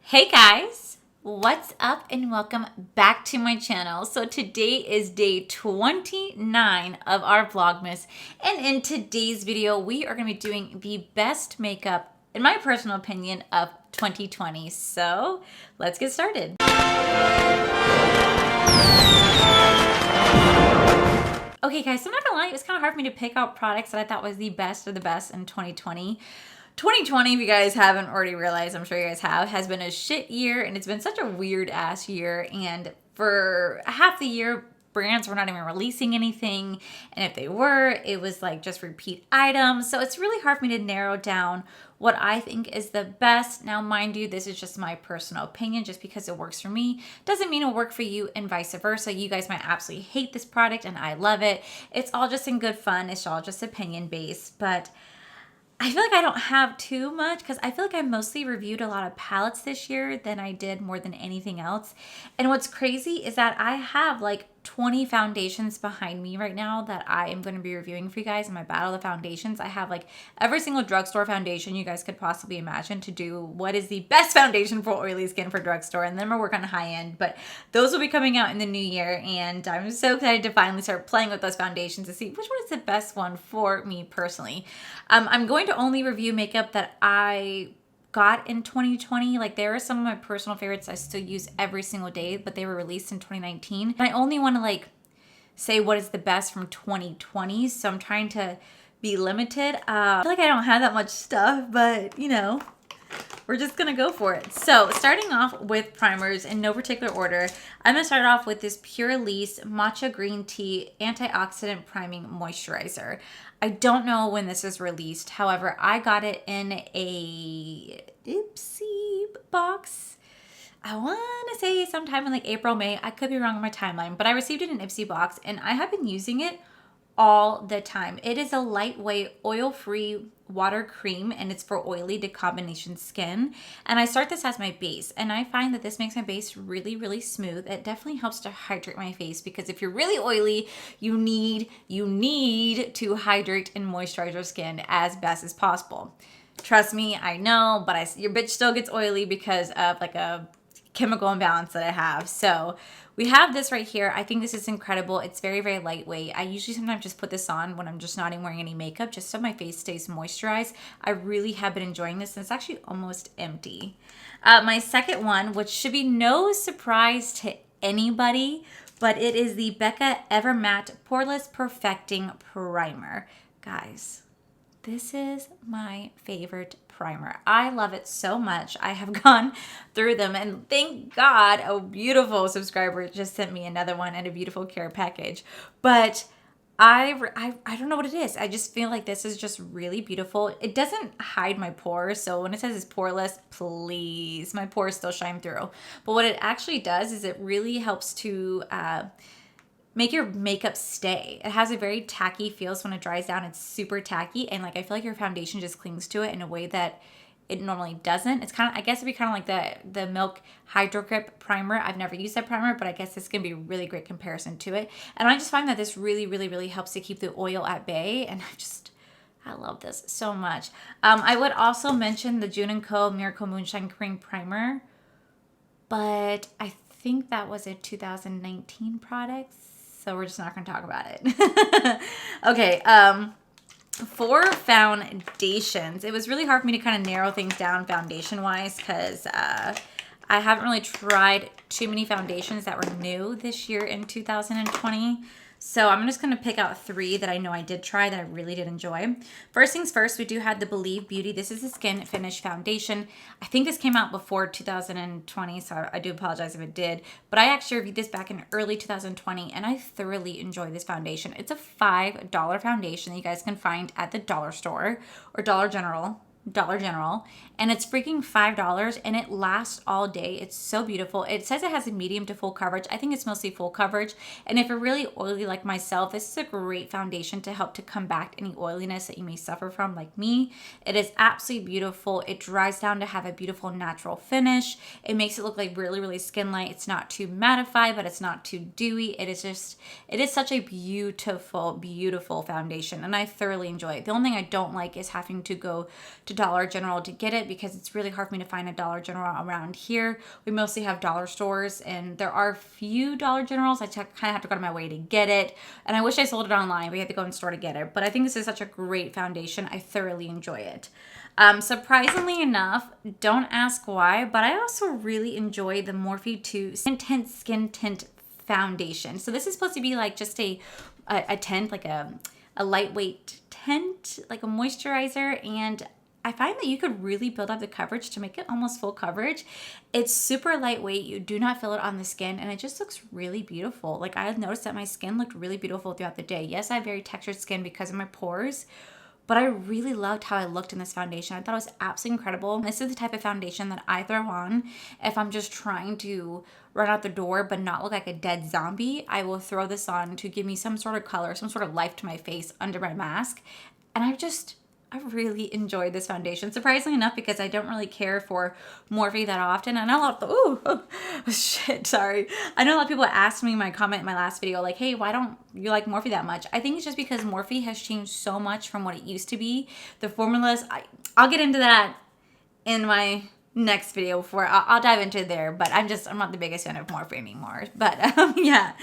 Hey guys, what's up and welcome back to my channel. So today is day 29 of our Vlogmas, and in today's video we are going to be doing the best makeup, in my personal opinion, of 2020. So let's get started. Okay guys, so I'm not gonna lie, it was kind of hard for me to pick out products that I thought was the best of the best in 2020. 2020, if you guys haven't already realized, I'm sure you guys have, has been a shit year, and it's been such a weird ass year. And for half the year, brands were not even releasing anything, and if they were, it was like just repeat items. So it's really hard for me to narrow down what I think is the best. Now, mind you, this is just my personal opinion. Just because it works for me doesn't mean it'll work for you, and vice versa. You guys might absolutely hate this product and I love it. It's all just in good fun. It's all just opinion based, but I feel like I don't have too much because I feel like I mostly reviewed a lot of palettes this year than I did more than anything else. And what's crazy is that I have like 20 foundations behind me right now that I am going to be reviewing for you guys in my battle of foundations. I have like every single drugstore foundation you guys could possibly imagine to do what is the best foundation for oily skin for drugstore, and then I'm gonna work on high end, but those will be coming out in the new year, and I'm so excited to finally start playing with those foundations to see which one is the best one for me personally. I'm going to only review makeup that I got in 2020. Like, there are some of my personal favorites I still use every single day, but they were released in 2019. And I only want to like say what is the best from 2020, so I'm trying to be limited. I feel like I don't have that much stuff, but you know, we're just gonna go for it. So starting off with primers in no particular order, I'm gonna start off with this Pure Elise Matcha Green Tea Antioxidant Priming Moisturizer. I don't know when this is released. However, I got it in a Ipsy box. I want to say sometime in like April, May. I could be wrong on my timeline, but I received it in an Ipsy box and I have been using it all the time. It is a lightweight, oil-free water cream, and it's for oily to combination skin. And I start this as my base, and I find that this makes my base really, really smooth. It definitely helps to hydrate my face, because if you're really oily, you need to hydrate and moisturize your skin as best as possible. Trust me, I know, but your bitch still gets oily because of like a chemical imbalance that I have. So we have this right here. I think this is incredible. It's very, very lightweight. I usually sometimes just put this on when I'm just not even wearing any makeup, just so my face stays moisturized. I really have been enjoying this, and it's actually almost empty. My second one, which should be no surprise to anybody, but it is the Becca Ever Matte Poreless Perfecting Primer. Guys, this is my favorite primer. I love it so much. I have gone through them, and thank God a beautiful subscriber just sent me another one and a beautiful care package. But I don't know what it is. I just feel like this is just really beautiful. It doesn't hide my pores, so when it says it's poreless, please, my pores still shine through. But what it actually does is it really helps to make your makeup stay. It has a very tacky feel, so when it dries down, it's super tacky, and like I feel like your foundation just clings to it in a way that it normally doesn't. It's kind of, I guess it'd be kind of like the Milk Hydro Grip primer. I've never used that primer, but I guess this can be a really great comparison to it. And I just find that this really, really, really helps to keep the oil at bay, and I love this so much. I would also mention the June & Co. Miracle Moonshine Cream Primer, but I think that was a 2019 product, so we're just not going to talk about it. Okay, for foundations, it was really hard for me to kind of narrow things down foundation-wise, because I haven't really tried too many foundations that were new this year in 2020. So I'm just going to pick out three that I know I did try that I really did enjoy. First things first, we do have the Believe Beauty. This is a Skin Finish Foundation. I think this came out before 2020, so I do apologize if it did. But I actually reviewed this back in early 2020, and I thoroughly enjoyed this foundation. It's a $5 foundation that you guys can find at the dollar store or Dollar General, and it's freaking $5, and it lasts all day. It's so beautiful. It says it has a medium to full coverage. I think it's mostly full coverage, and if you're really oily like myself, this is a great foundation to help to combat any oiliness that you may suffer from, like me. It is absolutely beautiful. It dries down to have a beautiful natural finish. It makes it look like really, really skin light. It's not too mattified, but it's not too dewy. It is such a beautiful, beautiful foundation, and I thoroughly enjoy it. The only thing I don't like is having to go to Dollar General to get it because it's really hard for me to find a Dollar General around here. We mostly have dollar stores, and there are a few Dollar Generals. I kind of have to go to my way to get it, and I wish I sold it online, but you have to go in store to get it. But I think this is such a great foundation. I thoroughly enjoy it. Surprisingly enough, don't ask why, but I also really enjoy the Morphe 2 Skin Tint Foundation. So this is supposed to be like just a tint, like a lightweight tint, like a moisturizer, and I find that you could really build up the coverage to make it almost full coverage. It's super lightweight. You do not feel it on the skin, and it just looks really beautiful. Like, I noticed that my skin looked really beautiful throughout the day. Yes, I have very textured skin because of my pores, but I really loved how I looked in this foundation. I thought it was absolutely incredible. This is the type of foundation that I throw on if I'm just trying to run out the door but not look like a dead zombie. I will throw this on to give me some sort of color, some sort of life to my face under my mask. And I really enjoyed this foundation, surprisingly enough, because I don't really care for Morphe that often. And I know a lot of, sorry. I know a lot of people asked me in my comment in my last video, like, hey, why don't you like Morphe that much? I think it's just because Morphe has changed so much from what it used to be. The formulas, I'll get into that in my next video before I'll dive into there, but I'm not the biggest fan of Morphe anymore. But yeah,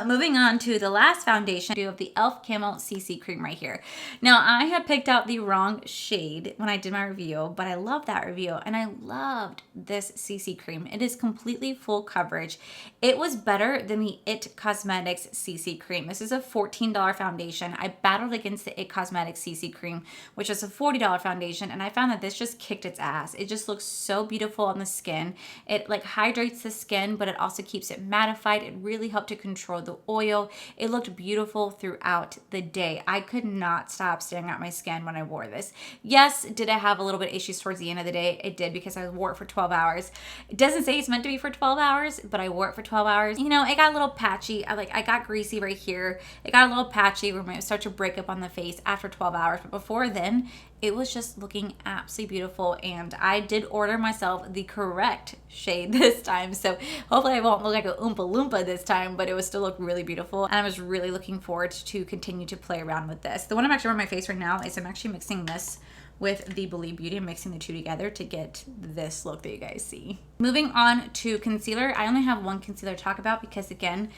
moving on to the last foundation of the e.l.f. Camel CC Cream right here. Now, I had picked out the wrong shade when I did my review, but I love that review, and I loved this CC Cream. It is completely full coverage. It was better than the IT Cosmetics CC Cream. This is a $14 foundation. I battled against the IT Cosmetics CC Cream, which is a $40 foundation, and I found that this just kicked its ass. It just looks so beautiful on the skin. It like hydrates the skin, but it also keeps it mattified. It really helped to control the oil. It looked beautiful throughout the day. I could not stop staring at my skin when I wore this. Yes, did I have a little bit of issues towards the end of the day? It did, because I wore it for 12 hours. It doesn't say it's meant to be for 12 hours, but I wore it for 12 hours. You know, it got a little patchy. I got greasy right here. It got a little patchy when it started to break up on the face after 12 hours, but before then, it was just looking absolutely beautiful, and I did order myself the correct shade this time, so hopefully I won't look like a Oompa Loompa this time, but it will still look really beautiful, and I was really looking forward to continue to play around with this. The one I'm actually wearing on my face right now is I'm actually mixing this with the Believe Beauty. I'm mixing the two together to get this look that you guys see. Moving on to concealer, I only have one concealer to talk about because, again,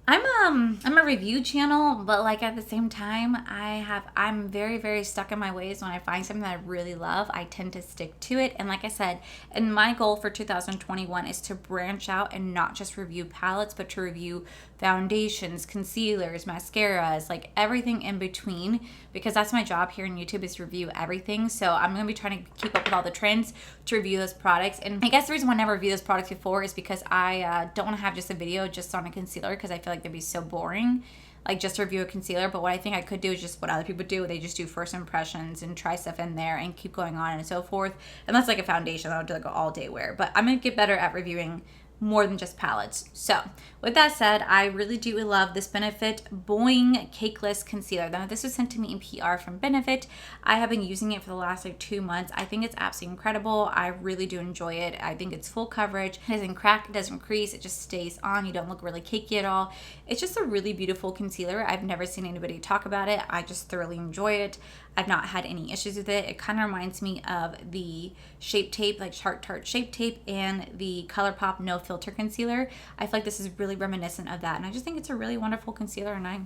I'm a review channel, but like at the same time, I'm very, very stuck in my ways. When I find something that I really love, I tend to stick to it. And like I said, and my goal for 2021 is to branch out and not just review palettes, but to review foundations, concealers, mascaras, like everything in between, because that's my job here on YouTube, is review everything. So I'm going to be trying to keep up with all the trends to review those products. And I guess the reason why I never reviewed those products before is because I don't want to have just a video just on a concealer, because I feel like that'd be so boring, like just to review a concealer. But what I think I could do is just what other people do. They just do first impressions and try stuff in there and keep going on and so forth. And that's like a foundation that I'll do like an all day wear. But I'm going to get better at reviewing more than just palettes. So with that said, I really do love this Benefit Boing Cakeless Concealer. Now, this was sent to me in PR from Benefit. I have been using it for the last like 2 months. I think it's absolutely incredible. I really do enjoy it. I think it's full coverage. It doesn't crack, it doesn't crease, it just stays on. You don't look really cakey at all. It's just a really beautiful concealer. I've never seen anybody talk about it. I just thoroughly enjoy it. I've not had any issues with it. It kind of reminds me of the Shape Tape, like Tarte Shape Tape, and the ColourPop No Filter Concealer. I feel like this is really reminiscent of that, and I just think it's a really wonderful concealer, and I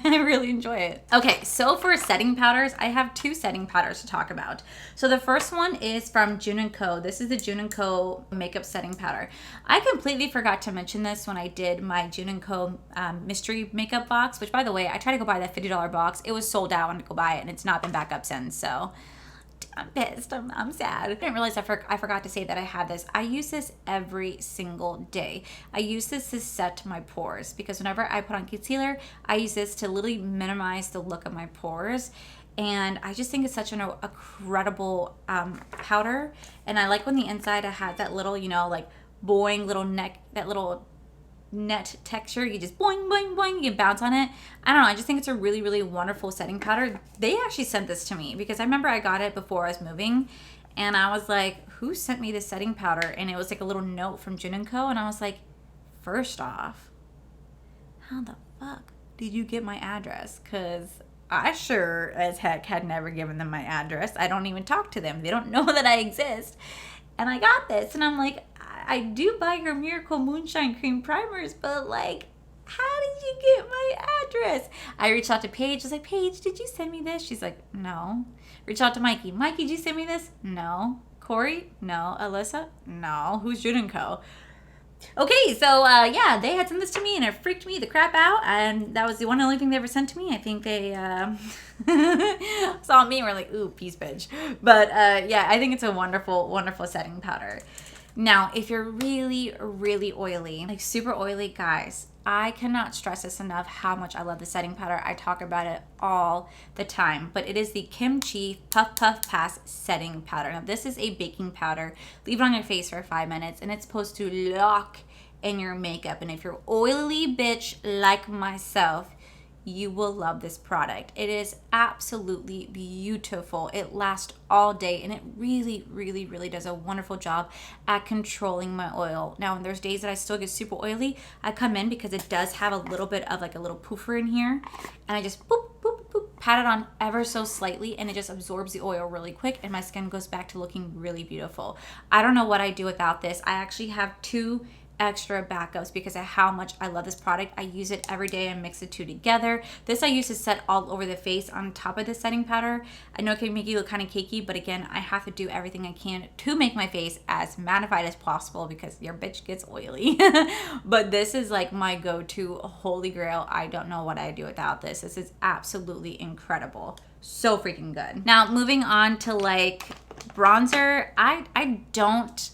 really enjoy it. Okay, so for setting powders, I have 2 setting powders to talk about. So the first one is from June & Co. This is the June & Co. makeup setting powder. I completely forgot to mention this when I did my June & Co. mystery makeup box, which, by the way, I tried to go buy that $50 box. It was sold out when I go buy it, and it's not been back up since, so I'm pissed. I'm sad. I didn't realize I forgot to say that I had this. I use this every single day. I use this to set my pores, because whenever I put on concealer, I use this to literally minimize the look of my pores. And I just think it's such an incredible powder. And I like when the inside I had that little, you know, like boing little neck, that little net texture. You just boing, boing, boing, you bounce on it. I don't know, I just think it's a really, really wonderful setting powder. They actually sent this to me because I remember I got it before I was moving, and I was like, who sent me this setting powder? And it was like a little note from June & Co. And I was like, first off, how the fuck did you get my address? Because I sure as heck had never given them my address. I don't even talk to them. They don't know that I exist. And I got this, and I'm like, I do buy your Miracle Moonshine Cream primers, but like, how did you get my address? I reached out to Paige. I was like, Paige, did you send me this? She's like, no. Reach out to Mikey. Mikey, did you send me this? No. Corey? No. Alyssa? No. Who's Judenko? Okay, so yeah, they had sent this to me and it freaked me the crap out, and that was the only thing they ever sent to me. I think they saw me and were like, ooh, peace bitch. But yeah, I think it's a wonderful, wonderful setting powder. Now, if you're really, really oily, like super oily, guys, I cannot stress this enough how much I love the setting powder. I talk about it all the time, but it is the Kimchi Puff Puff Pass setting powder. Now, this is a baking powder. Leave it on your face for 5 minutes, and it's supposed to lock in your makeup. And if you're oily bitch like myself, you will love this product. It is absolutely beautiful. It lasts all day, and it really, really, really does a wonderful job at controlling my oil. Now, when there's days that I still get super oily, I come in because it does have a little bit of like a little poofer in here, and I just boop, boop, boop, pat it on ever so slightly, and it just absorbs the oil really quick, and my skin goes back to looking really beautiful. I don't know what I do without this. I actually have 2 extra backups because of how much I love this product. I use it every day and mix the 2 together. This I use to set all over the face on top of the setting powder. I know it can make you look kind of cakey, but again, I have to do everything I can to make my face as mattified as possible because your bitch gets oily. But this is like my go-to holy grail. I don't know what I do without this. This is absolutely incredible. So freaking good. Now, moving on to like bronzer, I don't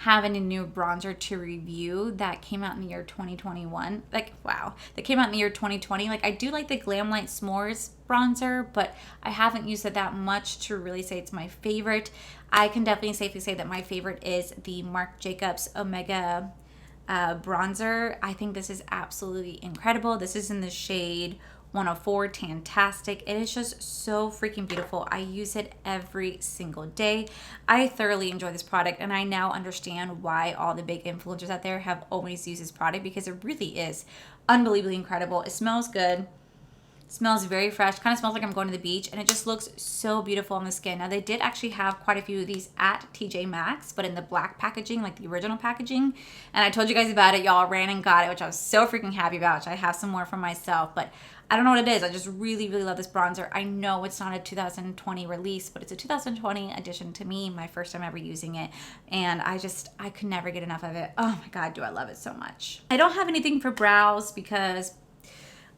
have any new bronzer to review that came out in the year 2021. Like, wow, that came out in the year 2020. Like, I do like the Glam Light S'mores bronzer, but I haven't used it that much to really say it's my favorite. I can definitely safely say that my favorite is the Marc Jacobs Omega bronzer. I think this is absolutely incredible. This is in the shade 104, Tantastic. It is just so freaking beautiful. I use it every single day. I thoroughly enjoy this product, and I now understand why all the big influencers out there have always used this product, because it really is unbelievably incredible. It smells good. Smells very fresh, kind of smells like I'm going to the beach, and it just looks so beautiful on the skin. Now, they did actually have quite a few of these at TJ Maxx, but in the black packaging, like the original packaging. And I told you guys about it. Y'all ran and got it, which I was so freaking happy about. I have some more for myself, but I don't know what it is. I just really, really love this bronzer. I know it's not a 2020 release, but it's a 2020 addition to me, my first time ever using it. And I could never get enough of it. Oh my God, do I love it so much. I don't have anything for brows because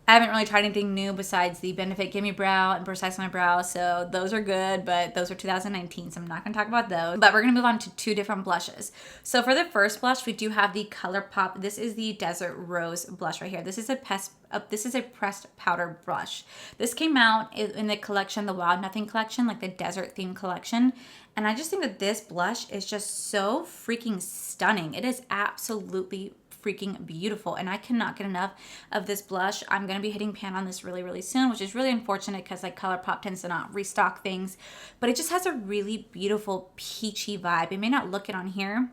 I haven't really tried anything new besides the Benefit Gimme Brow and Precise My Brow, so those are good, but those are 2019, so I'm not going to talk about those. But we're going to move on to 2 different blushes. So for the first blush, we do have the ColourPop. This is the Desert Rose blush right here. This is a pressed powder blush. This came out in the collection, the Wild Nothing collection, like the desert theme collection. And I just think that this blush is just so freaking stunning. It is absolutely freaking beautiful, and I cannot get enough of this blush. I'm going to be hitting pan on this really, really soon, which is really unfortunate because like ColourPop tends to not restock things, but it just has a really beautiful peachy vibe. It may not look it on here,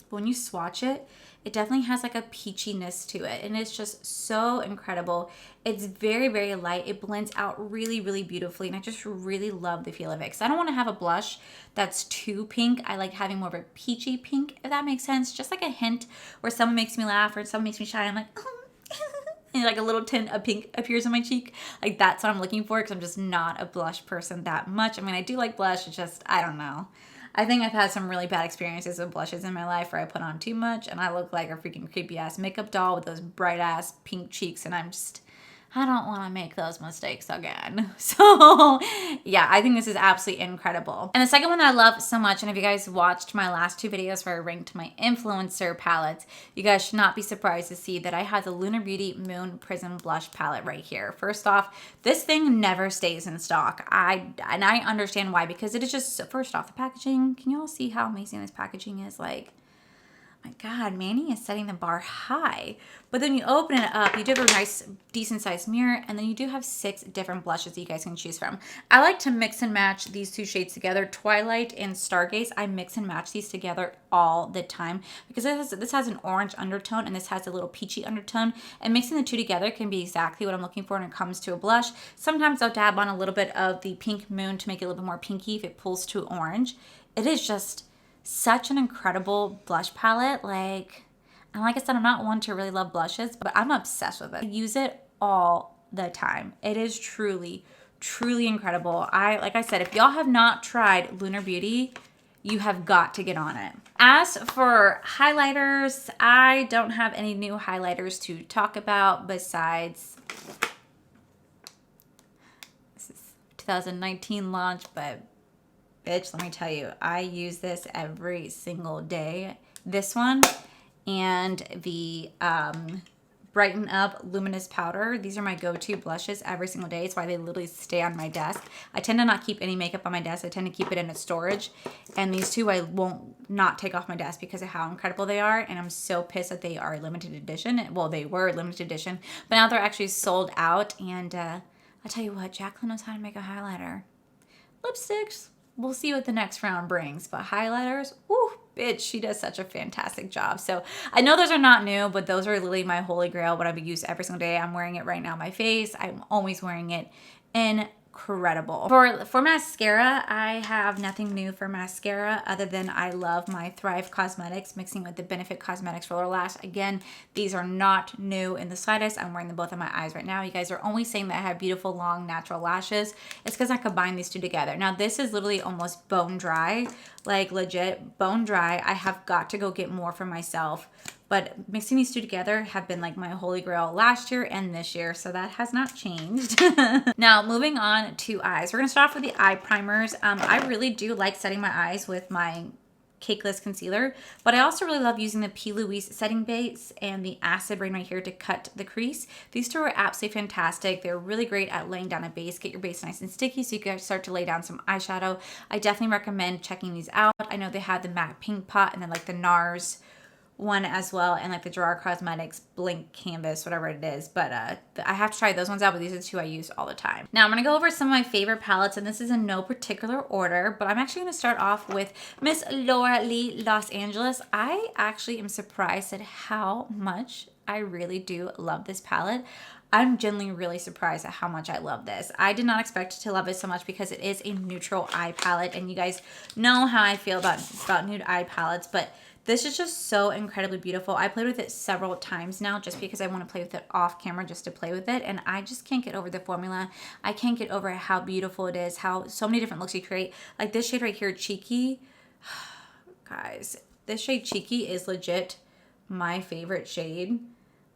but when you swatch it, it definitely has like a peachiness to it, and it's just so incredible. It's very, very light. It blends out really, really beautifully, and I just really love the feel of it because I don't want to have a blush that's too pink. I like having more of a peachy pink, if that makes sense. Just like a hint where someone makes me laugh or someone makes me shy, I'm like, and like a little tint of pink appears on my cheek. Like, that's what I'm looking for because I'm just not a blush person that much. I mean, I do like blush. It's just, I don't know. I think I've had some really bad experiences with blushes in my life where I put on too much and I look like a freaking creepy ass makeup doll with those bright ass pink cheeks, and I don't want to make those mistakes again. So yeah, I think this is absolutely incredible. And the second one that I love so much, and if you guys watched my last 2 videos where I ranked my influencer palettes, you guys should not be surprised to see that I have the Lunar Beauty Moon Prism Blush palette right here. First off, this thing never stays in stock. And I understand why, because it is just, first off, the packaging. Can you all see how amazing this packaging is? Like, My God, Manny is setting the bar high. But then you open it up, you do have a nice, decent sized mirror, and then you do have 6 different blushes that you guys can choose from. I like to mix and match these 2 shades together, Twilight and Stargaze. I mix and match these together all the time because this has an orange undertone and this has a little peachy undertone, and mixing the 2 together can be exactly what I'm looking for when it comes to a blush. Sometimes I'll dab on a little bit of the Pink Moon to make it a little bit more pinky if it pulls to orange. It is just such an incredible blush palette. Like, and like I said, I'm not one to really love blushes, but I'm obsessed with it. I use it all the time. It is truly, truly incredible. Like I said, if y'all have not tried Lunar Beauty, you have got to get on it. As for highlighters, I don't have any new highlighters to talk about besides this is 2019 launch, but bitch, let me tell you, I use this every single day. This one and the Brighten Up Luminous Powder. These are my go-to blushes every single day. It's why they literally stay on my desk. I tend to not keep any makeup on my desk. I tend to keep it in a storage. And these 2 I won't not take off my desk because of how incredible they are. And I'm so pissed that they are limited edition. Well, they were limited edition, but now they're actually sold out. And I'll tell you what, Jacqueline knows how to make a highlighter. Lipsticks, we'll see what the next round brings. But highlighters, woo, bitch, she does such a fantastic job. So I know those are not new, but those are literally my holy grail, what I would use every single day. I'm wearing it right now on my face. I'm always wearing it. Incredible. For mascara, I have nothing new for mascara other than I love my Thrive Cosmetics mixing with the Benefit Cosmetics Roller Lash. Again, these are not new in the slightest. I'm wearing them both on my eyes right now. You guys are always saying that I have beautiful, long, natural lashes. It's because I combine these 2 together. Now, this is literally almost bone dry, like legit bone dry. I have got to go get more for myself. But mixing these 2 together have been like my holy grail last year and this year, so that has not changed. Now, moving on to eyes. We're gonna start off with the eye primers. I really do like setting my eyes with my Cakeless concealer, but I also really love using the P. Louise setting base and the Acid Rain right here to cut the crease. These 2 are absolutely fantastic. They're really great at laying down a base, get your base nice and sticky so you can start to lay down some eyeshadow. I definitely recommend checking these out. I know they have the matte pink pot and then like the NARS one as well, and like the Gerard Cosmetics Blank Canvas, whatever it is. But I have to try those ones out, but these are the 2 I use all the time. Now I'm gonna go over some of my favorite palettes, and this is in no particular order, but I'm actually gonna start off with Miss Laura Lee Los Angeles. I actually am surprised at how much I really do love this palette. I'm genuinely really surprised at how much I love this. I did not expect to love it so much because it is a neutral eye palette, and you guys know how I feel about nude eye palettes, but this is just so incredibly beautiful. I played with it several times now just because I want to play with it off camera just to play with it. And I just can't get over the formula. I can't get over how beautiful it is, how so many different looks you create. Like this shade right here, Cheeky. Guys, this shade Cheeky is legit my favorite shade.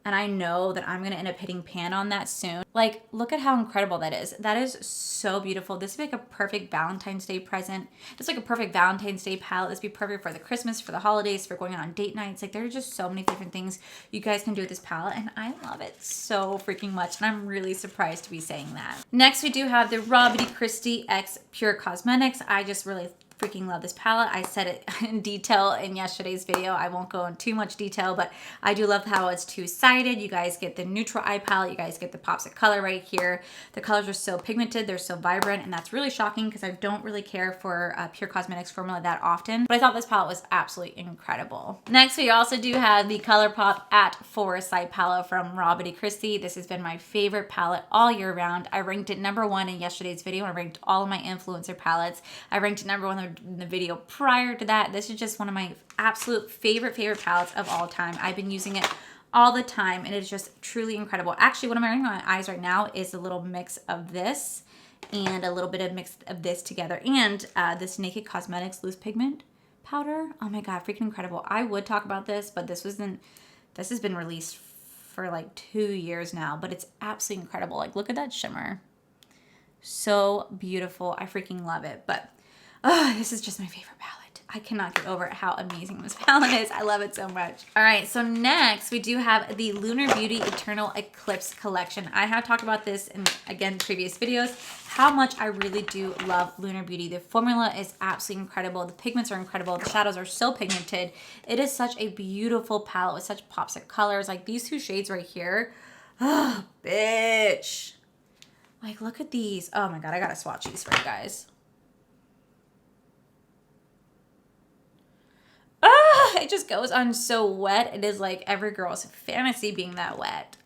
And I know that I'm going to end up hitting pan on that soon. Like, look at how incredible that is. That is so beautiful. This would be like a perfect Valentine's Day present. It's like a perfect Valentine's Day palette. This would be perfect for the Christmas, for the holidays, for going on date nights. Like, there are just so many different things you guys can do with this palette. And I love it so freaking much. And I'm really surprised to be saying that. Next, we do have the Robert Christie X Pure Cosmetics. I just really freaking love this palette. I said it in detail in yesterday's video. I won't go into too much detail, but I do love how it's 2-sided. You guys get the neutral eye palette. You guys get the pops of color right here. The colors are so pigmented. They're so vibrant, and that's really shocking because I don't really care for Pure Cosmetics formula that often, but I thought this palette was absolutely incredible. Next, we also do have the ColourPop at Forest Side palette from Robert Christie. This has been my favorite palette all year round. I ranked it #1 in yesterday's video. I ranked all of my influencer palettes. I ranked it #1 in the video prior to that. This is just one of my absolute favorite palettes of all time. I've been using it all the time, and it's just truly incredible. Actually, what I'm wearing on my eyes right now is a little mix of this and a little bit of mix of this together, and this Naked Cosmetics Loose Pigment powder. Oh my god, freaking incredible. I would talk about this, but this has been released for like 2 years now, but it's absolutely incredible. Like, look at that shimmer. So beautiful. I freaking love it. But this is just my favorite palette. I cannot get over how amazing this palette is. I love it so much. All right, so next we do have the Lunar Beauty Eternal Eclipse collection. I have talked about this in, again, previous videos, how much I really do love Lunar Beauty. The formula is absolutely incredible. The pigments are incredible. The shadows are so pigmented. It is such a beautiful palette with such pops of colors. Like these two shades right here. Oh, bitch. Like, look at these. Oh my God, I gotta swatch these for you guys. It just goes on so wet. It is like every girl's fantasy being that wet.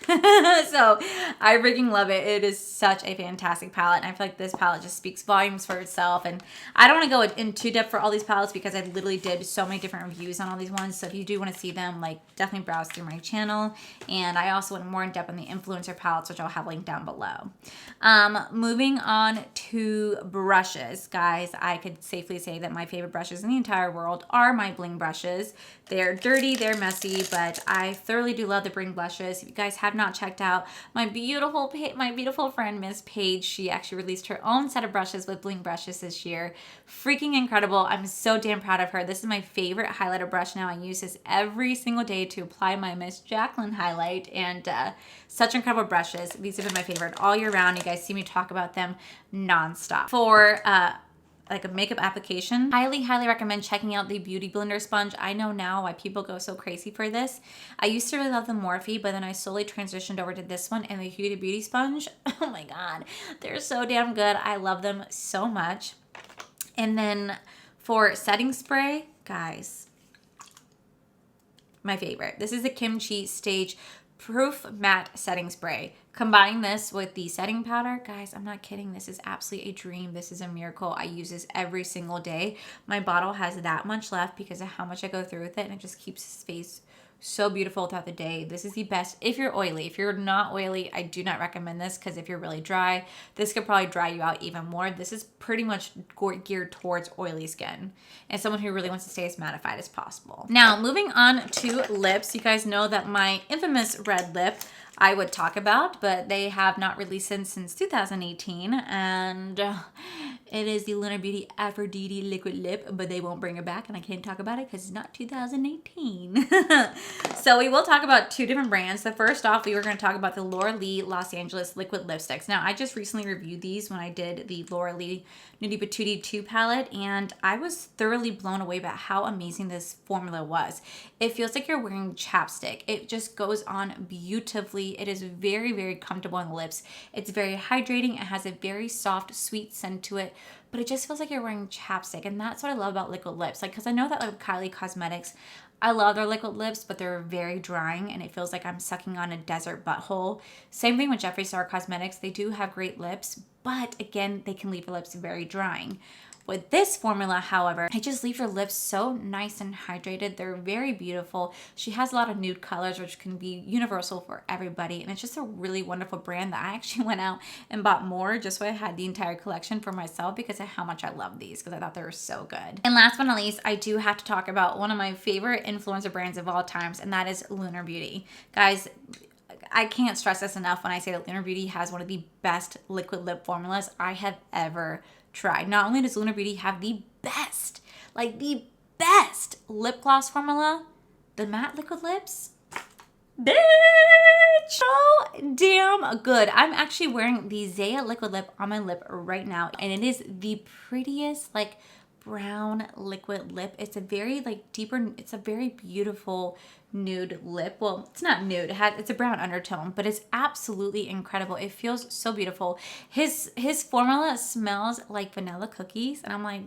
So I freaking love it. It is such a fantastic palette. And I feel like this palette just speaks volumes for itself. And I don't want to go in too depth for all these palettes because I literally did so many different reviews on all these ones. So if you do want to see them, like definitely browse through my channel. And I also went more in depth on the influencer palettes, which I'll have linked down below. Moving on to brushes, guys, I could safely say that my favorite brushes in the entire world are my bling brushes. They're dirty, they're messy, but I thoroughly do love the bling brushes. If you guys have not checked out my beautiful friend Miss Paige, she actually released her own set of brushes with bling brushes this year. Freaking incredible. I'm so damn proud of her. This is my favorite highlighter brush now. I use this every single day to apply my Miss Jacqueline highlight, and such incredible brushes. These have been my favorite all year round. You guys see me talk about them nonstop. For like a makeup application, highly recommend checking out the Beauty Blender sponge. I know now why people go so crazy for this. I used to really love the Morphe, but then I slowly transitioned over to this one and the Huda Beauty sponge. Oh my God, they're so damn good. I love them so much. And then for setting spray, guys, my favorite. This is the Kimchi Stage Proof Matte Setting Spray. Combine this with the setting powder. Guys, I'm not kidding. This is absolutely a dream. This is a miracle. I use this every single day. My bottle has that much left because of how much I go through with it, and it just keeps his face so beautiful throughout the day. This is the best if you're oily. If you're not oily, I do not recommend this because if you're really dry, this could probably dry you out even more. This is pretty much geared towards oily skin and someone who really wants to stay as mattified as possible. Now, moving on to lips. You guys know that my infamous red lip I would talk about, but they have not released since 2018, and it is the Lunar Beauty Aphrodite liquid lip, but they won't bring it back, and I can't talk about it because it's not 2018. So we will talk about two different brands. The first off, we were going to talk about the Laura Lee Los Angeles liquid lipsticks. Now, I just recently reviewed these when I did the Laura Lee Nudie Patootie 2 palette, and I was thoroughly blown away by how amazing this formula was. It feels like you're wearing chapstick. It just goes on beautifully. It is very comfortable on the lips. It's very hydrating. It has a very soft, sweet scent to it, but it just feels like you're wearing chapstick, and that's what I love about liquid lips. Like, because I know that like Kylie Cosmetics, I love their liquid lips, but they're very drying, and it feels like I'm sucking on a desert butthole. Same thing with Jeffree Star Cosmetics. They do have great lips, but again, they can leave your lips very drying. With this formula, however, it just leaves your lips so nice and hydrated. They're very beautiful. She has a lot of nude colors, which can be universal for everybody. And it's just a really wonderful brand that I actually went out and bought more just so I had the entire collection for myself because of how much I love these, because I thought they were so good. And last but not least, I do have to talk about one of my favorite influencer brands of all times, and that is Lunar Beauty. Guys, I can't stress this enough when I say that Lunar Beauty has one of the best liquid lip formulas I have ever tried. Not only does Lunar Beauty have the best, like the best lip gloss formula, the matte liquid lips, bitch, so damn good. I'm actually wearing the Zaya liquid lip on my lip right now, and it is the prettiest like brown liquid lip. It's a very like deeper, it's a very beautiful nude lip. Well, it's not nude, it's a brown undertone, but it's absolutely incredible. It feels so beautiful. His formula smells like vanilla cookies, and I'm like,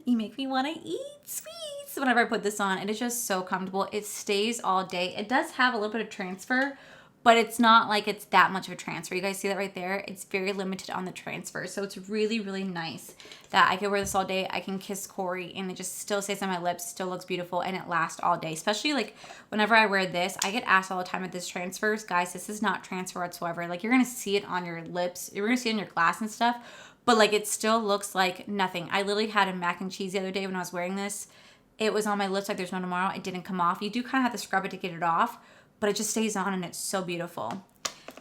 you make me want to eat sweets whenever I put this on. It is just so comfortable. It stays all day. It does have a little bit of transfer, but it's not like it's that much of a transfer. You guys see that right there? It's very limited on the transfer. So it's really nice that I can wear this all day. I can kiss Corey and it just still stays on my lips, still looks beautiful, and it lasts all day. Especially like whenever I wear this, I get asked all the time if this transfers. Guys, this is not transfer whatsoever. Like, you're gonna see it on your lips. You're gonna see it on your glass and stuff, but like it still looks like nothing. I literally had a mac and cheese the other day when I was wearing this. It was on my lips like there's no tomorrow. It didn't come off. You do kind of have to scrub it to get it off, but it just stays on and it's so beautiful.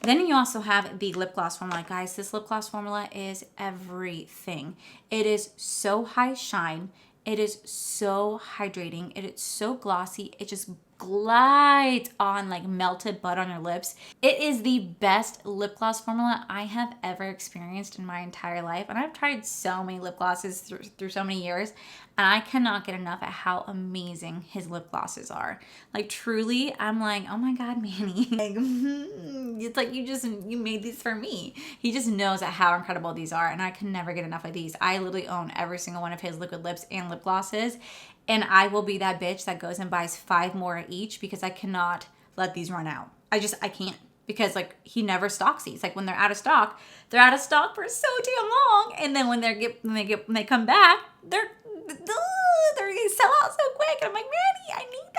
Then you also have the lip gloss formula. Guys, this lip gloss formula is everything. It is so high shine. It is so hydrating. It is so glossy. It just glides on like melted butter on your lips. It is the best lip gloss formula I have ever experienced in my entire life. And I've tried so many lip glosses through so many years, and I cannot get enough at how amazing his lip glosses are. Like truly, I'm like, oh my God, Manny. Like, it's like you made these for me. He just knows at how incredible these are, and I can never get enough of these. I literally own every single one of his liquid lips and lip glosses. And I will be that bitch that goes and buys 5 more each because I cannot let these run out. I can't, because like he never stocks these. Like when they're out of stock for so damn long. And then when they come back, they're gonna sell out so quick. And I'm like, Manny, I need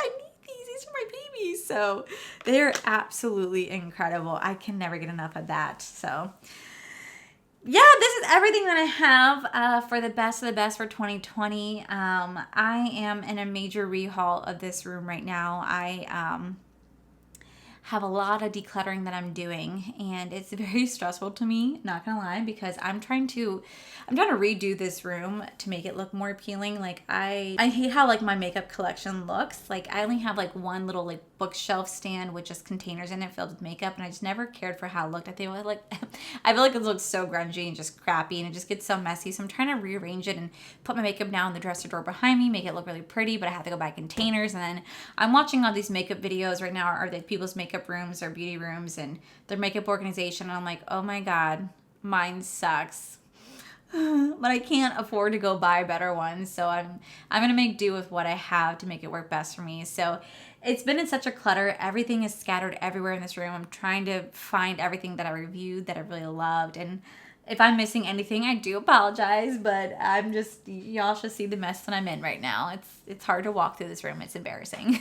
these. These are my babies. So they're absolutely incredible. I can never get enough of that. So yeah, this is everything that I have for the best of the best for 2020. I am in a major rehaul of this room right now. I have a lot of decluttering that I'm doing, and it's very stressful to me, not gonna lie, because I'm trying to redo this room to make it look more appealing. Like I hate how like my makeup collection looks. Like I only have like one little like bookshelf stand with just containers in it filled with makeup, and I just never cared for how it looked. I feel like it looks so grungy and just crappy, and it just gets so messy. So I'm trying to rearrange it and put my makeup now in the dresser drawer behind me, make it look really pretty, but I have to go buy containers. And then I'm watching all these makeup videos right now, or like people's makeup rooms or beauty rooms and their makeup organization, and I'm like, oh my God, mine sucks. But I can't afford to go buy better ones, so I'm gonna make do with what I have to make it work best for me. So it's been in such a clutter. Everything is scattered everywhere in this room. I'm trying to find everything that I reviewed that I really loved, and if I'm missing anything, I do apologize, but I'm just, y'all should see the mess that I'm in right now. It's hard to walk through this room. It's embarrassing.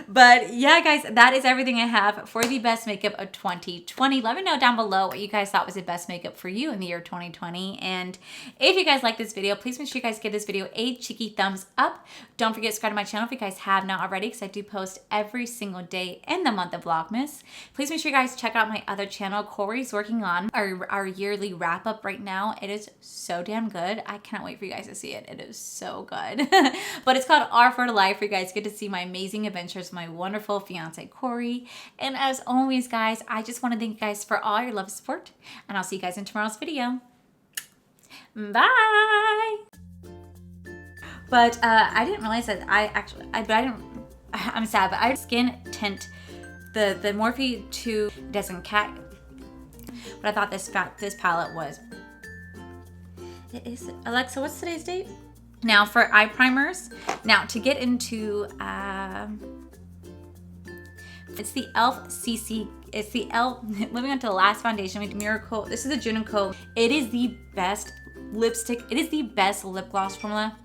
But yeah, guys, that is everything I have for the best makeup of 2020. Let me know down below what you guys thought was the best makeup for you in the year 2020. And if you guys like this video, please make sure you guys give this video a cheeky thumbs up. Don't forget to subscribe to my channel if you guys have not already, because I do post every single day in the month of Vlogmas. Please make sure you guys check out my other channel. Corey's working on our yearly wrap up right now. It is so damn good. I cannot wait for you guys to see it. It is so good. But it's called R for Life, where you guys get to see my amazing adventures with my wonderful fiance Corey. And as always, guys, I just want to thank you guys for all your love and support, and I'll see you guys in tomorrow's video. Bye. But I didn't realize that I'm sad, but I skin tint the Morphe 2 doesn't cat. But I thought this palette was. It is. Alexa, what's today's date? Now for eye primers. Now to get into it's the e.l.f. CC. It's the e.l.f. Living Until the Last Foundation with Miracle. This is the Juno Coat. It is the best lipstick. It is the best lip gloss formula